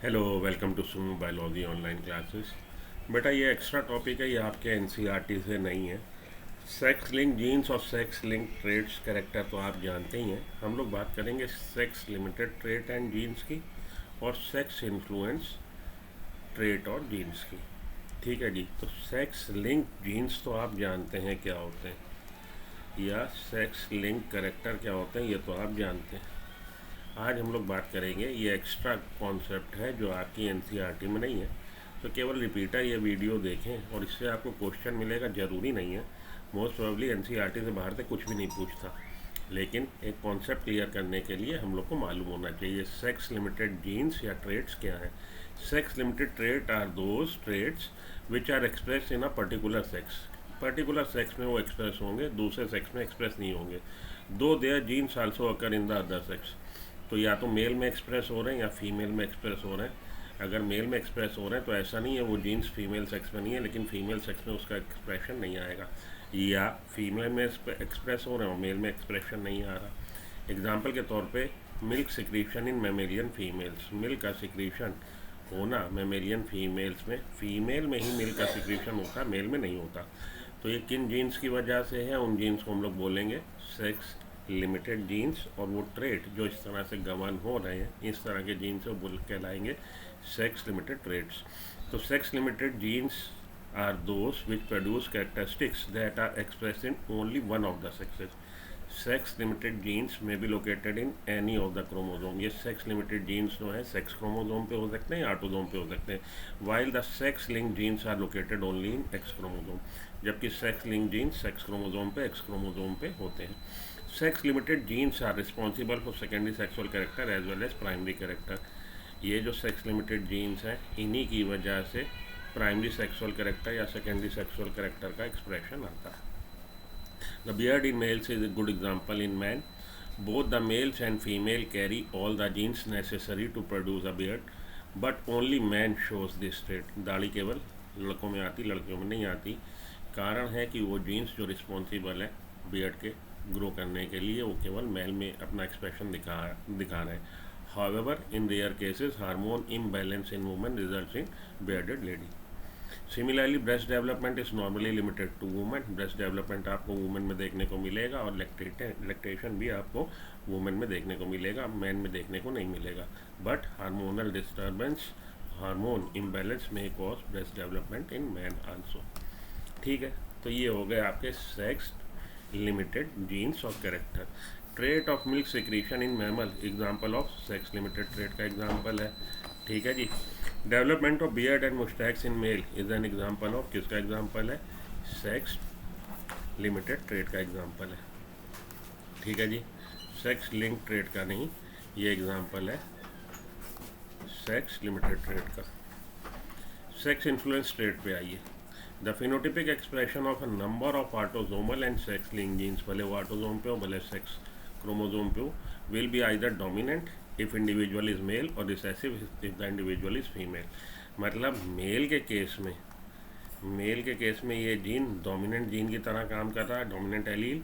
Hello, welcome to सुनो biology online classes. बेटा ये एक्स्ट्रा टॉपिक है, ये आपके एनसीईआरटी से नहीं है। सेक्स लिंक जीन्स और सेक्स लिंक ट्रेड्स कैरेक्टर तो आप जानते ही हैं। हम लोग बात करेंगे sex limited trait and genes की और सेक्स इन्फ्लुएंस ट्रेट और जीन्स की। ठीक है जी। तो सेक्स लिंक जीन्स तो आप जानते हैं क्या होते हैं, या सेक्स लिंक कैरेक्टर क्या होते हैं ये तो आप जानते हैं। आज हम लोग बात करेंगे, ये एक्स्ट्रा कॉन्सेप्ट है जो आपकी एनसीईआरटी में नहीं है, तो केवल रिपीटर ये वीडियो देखें और इससे आपको क्वेश्चन मिलेगा, ज़रूरी नहीं है। मोस्ट प्रोबेबली एनसीईआरटी से बाहर से कुछ भी नहीं पूछता, लेकिन एक कॉन्सेप्ट क्लियर करने के लिए हम लोग को मालूम होना चाहिए सेक्स लिमिटेड जीन्स या ट्रेड्स क्या है। Sex limited trait are those traits which are express in a particular sex में वो एक्सप्रेस होंगे, दूसरे सेक्स में एक्सप्रेस नहीं होंगे। Though their genes also occur in the other sex. तो या तो मेल में एक्सप्रेस हो रहे हैं या फीमेल में एक्सप्रेस हो रहे हैं। अगर मेल में एक्सप्रेस हो रहे हैं तो ऐसा नहीं है वो जीन्स फीमेल सेक्स में नहीं है, लेकिन फीमेल सेक्स में उसका एक्सप्रेशन नहीं आएगा, या फीमेल में एक्सप्रेस हो रहे हैं और मेल में एक्सप्रेशन नहीं आ रहा। एग्जाम्पल के तौर पे मिल्क सिक्रीशन इन मेमेलियन फीमेल्स। मिल्क का सिक्रीशन होना मेमेलियन फीमेल्स में, फीमेल में ही मिल्क का सिक्रीशन होता है, मेल में नहीं होता। तो ये किन जीन्स की वजह से है, उन जीन्स को हम लोग बोलेंगे सेक्स लिमिटेड जीन्स। और वो ट्रेट जो इस तरह से गवर्न हो रहे हैं, इस तरह के जीन्स को बोल कहलाएंगे सेक्स लिमिटेड ट्रेट्स। तो sex limited genes are those which produce characteristics that are express in only one of the sexes. Sex limited genes में be located in any of the chromosome. ये sex limited genes जो है sex chromosome पे हो सकते हैं या autosome पे हो सकते हैं, while the sex link genes are located only in x chromosome. जबकि sex link genes sex chromosome पे, एक्स क्रोमोजोम पे होते हैं। Sex limited genes are responsible for secondary sexual character as well as primary character. ये जो sex limited jeans हैं, इन्हीं की वजह से प्राइमरी सेक्सुअल कैरेक्टर या सेकेंडरी सेक्सुअल कैरेक्टर का एक्सप्रेशन आता है। The beard in males is a good example in man. Both the males and female carry all the genes necessary to produce a beard, but only man shows this trait. दाढ़ी केवल लड़कों में आती, लड़कियों में नहीं आती। कारण है कि वो जीन्स जो रिस्पॉन्सिबल है बियर्ड के ग्रो करने के लिए, वो केवल मेल में अपना एक्सप्रेशन दिखा रहे हैं। However, in rare cases, hormone imbalance in women results in bearded lady. Similarly breast development is normally limited to women. Breast development आपको वुमेन में देखने को मिलेगा और लैक्टेशन भी आपको वुमेन में देखने को मिलेगा, मैन में देखने को नहीं मिलेगा। But hormonal disturbance, hormone imbalance में cause breast development in man also. ठीक है, तो ये हो गए आपके सेक्स लिमिटेड जीन्स और character. Trait of milk secretion in mammal, example of sex limited trait का एग्जाम्पल है। ठीक है जी। Development of beard and moustaches in male is an example of, किसका एग्जाम्पल है, सेक्स लिमिटेड ट्रेट का example है। ठीक है जी। सेक्स लिंक ट्रेट का नहीं, ये एग्जाम्पल है सेक्स लिमिटेड ट्रेट का। सेक्स इन्फ्लुएंस ट्रेट पे आइए। The phenotypic expression of a number of autosomal and sex link genes, भले वो ऑटोजोम पे हो भले सेक्स क्रोमोजोम पे हो, will be either dominant if individual is male और recessive if the individual is female. मतलब मेल के केस में ये जीन डोमिनेंट जीन की तरह काम कर रहा है, डोमिनेंट एलील,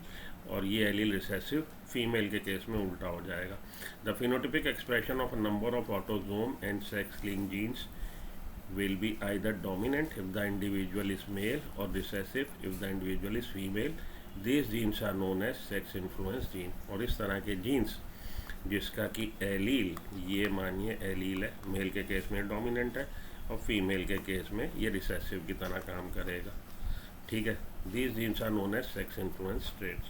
और ये एलील रिसेसिव फीमेल के केस में उल्टा हो जाएगा। The phenotypic expression of a number of autosome and sex link genes will be either dominant if the individual is male or recessive if the individual is female. These genes are known as sex influence gene। और इस तरह के jeans जिसका कि allele, ये मानिए allele है, mail के केस में डोमिनेंट है और फीमेल के केस में ये रिसेसिव की तरह काम करेगा। ठीक है, these genes are known as sex influence traits।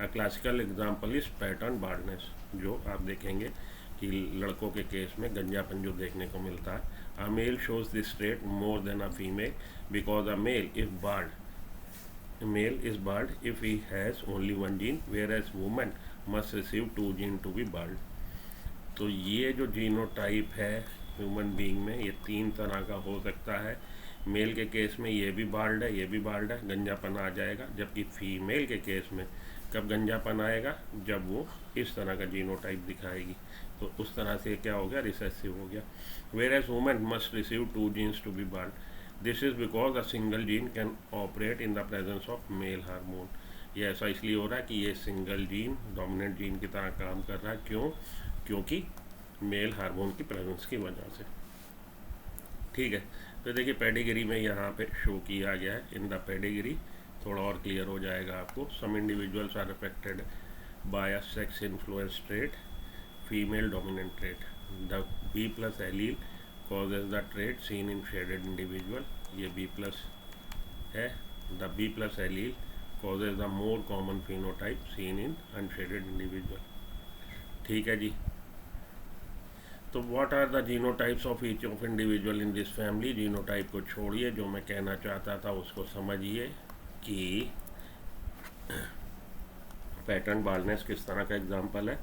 A classical example is pattern baldness, जो आप देखेंगे कि लड़कों के केस में गंजापन जो देखने को मिलता है। A male shows this trait more than a female because a male is bald if he has only one gene, whereas woman must receive two genes to be bald। तो ये जो जीनोटाइप है ह्यूमन बीइंग में, ये तीन तरह का हो सकता है। मेल के केस में ये भी बाल्ड है, ये भी बाल्ड है, गंजापन आ जाएगा। जबकि फीमेल के केस में कब गंजापन आएगा, जब वो इस तरह का जीनोटाइप दिखाएगी, तो उस तरह से क्या हो गया, रिसेसिव हो गया। Whereas women must receive two genes to be born. This is because a single gene can operate in the presence of male hormone। ये ऐसा इसलिए हो रहा है कि ये सिंगल जीन डोमिनेंट जीन की तरह काम कर रहा है। क्यों? क्योंकि मेल हार्मोन की प्रेजेंस की वजह से। ठीक है। तो देखिए पेडिग्री में यहाँ पे शो किया गया है इन द पेडिग्री, थोड़ा और क्लियर हो जाएगा आपको। Some individuals are affected by a sex influence trait, female dominant trait, the B plus allele causes the trait seen in shaded individual, ये बी प्लस है। The B plus allele causes the more common phenotype seen in unshaded individual. ठीक है जी। तो what are the genotypes of each of individual in this family. Genotype को छोड़िए, जो मैं कहना चाहता था उसको समझिए कि पैटर्न बाल्डनेस किस तरह का एग्जाम्पल है,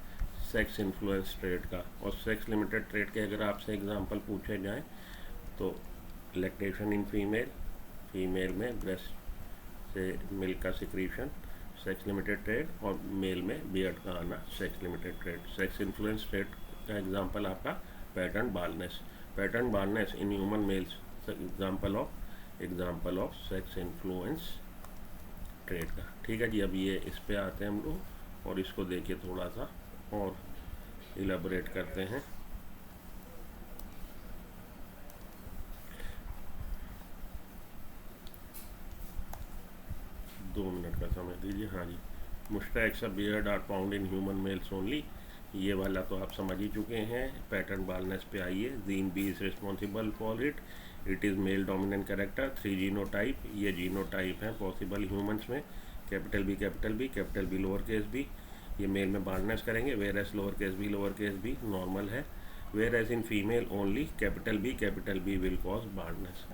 सेक्स इन्फ्लुएंस ट्रेट का। और सेक्स लिमिटेड ट्रेट के अगर आपसे एग्जाम्पल पूछे जाएं तो लैक्टेशन इन फीमेल, फीमेल में ब्रेस्ट से मिल्क का सिक्रीशन सेक्स लिमिटेड ट्रेट, और मेल में बियर्ड का आना sex limited trait. Sex influence trait का एग्जाम्पल आपका pattern baldness. Pattern baldness in human mails example of sex influence trait का। ठीक है जी। अब ये इस पे आते हैं हम लोग और इसको देखिए थोड़ा सा और इलेबोरेट करते हैं। दो मिनट का समय दीजिए। हाँ जी। Moustaches beard are found in human males only, ये वाला तो आप समझ ही चुके हैं। पैटर्न बाल्डनेस पे आइए। Gene B is responsible for it, it is male dominant character, 3 genotype, ये जीनोटाइप हैं पॉसिबल ह्यूमंस में, capital B lower case B, ये मेल में बाल्डनेस करेंगे, whereas lower case B normal है, whereas in female only capital B will cause baldness.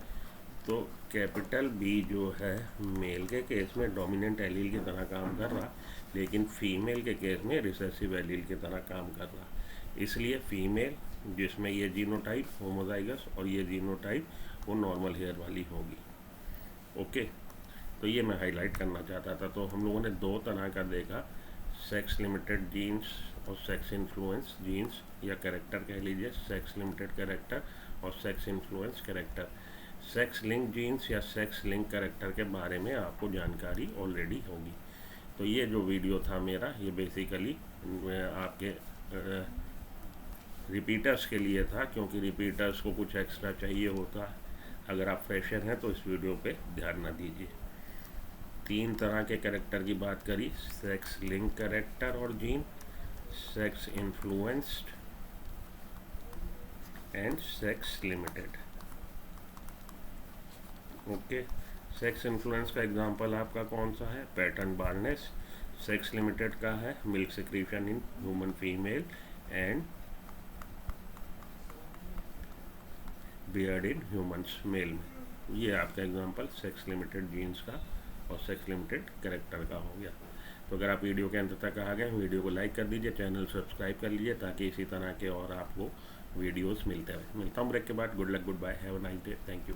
तो capital B जो है मेल के केस में डोमिनेंट एलील की तरह काम कर रहा, लेकिन फीमेल के केस में रिसेसिव एलील की तरह काम कर रहा। इसलिए फीमेल जिसमें ये जीनोटाइप होमोजाइगस और ये जीनोटाइप वो नॉर्मल हेयर वाली होगी। ओके, तो ये मैं हाईलाइट करना चाहता था। तो हम लोगों ने दो तरह का देखा, सेक्स लिमिटेड जीन्स और सेक्स इन्फ्लुएंस जीन्स, या कैरेक्टर कह लीजिए, सेक्स लिमिटेड कैरेक्टर और sex influence character. Sex link genes या सेक्स लिंक कैरेक्टर के बारे में आपको जानकारी ऑलरेडी होगी। तो ये जो वीडियो था मेरा, ये बेसिकली आपके रिपीटर्स के लिए था, क्योंकि रिपीटर्स को कुछ एक्स्ट्रा चाहिए होता है। अगर आप फ्रेशर हैं तो इस वीडियो पे ध्यान ना दीजिए। 3 तरह के कैरेक्टर की बात करी, सेक्स लिंक कैरेक्टर और gene, sex influenced and sex limited. Okay, sex influence का एग्जांपल आपका कौन सा है, पैटर्न बाल्डनेस। सेक्स लिमिटेड का है milk secretion in human female and beard in humans male में। ये आपका एग्जांपल सेक्स लिमिटेड जीन्स का और सेक्स लिमिटेड कैरेक्टर का हो गया। तो अगर आप वीडियो के अंत तक आ गए, वीडियो को लाइक कर दीजिए, चैनल सब्सक्राइब कर लीजिए, ताकि इसी तरह के और आपको वीडियोस मिलते रहे। मिलता हूँ ब्रेक के बाद। Good luck, goodbye, have a nice day, thank you.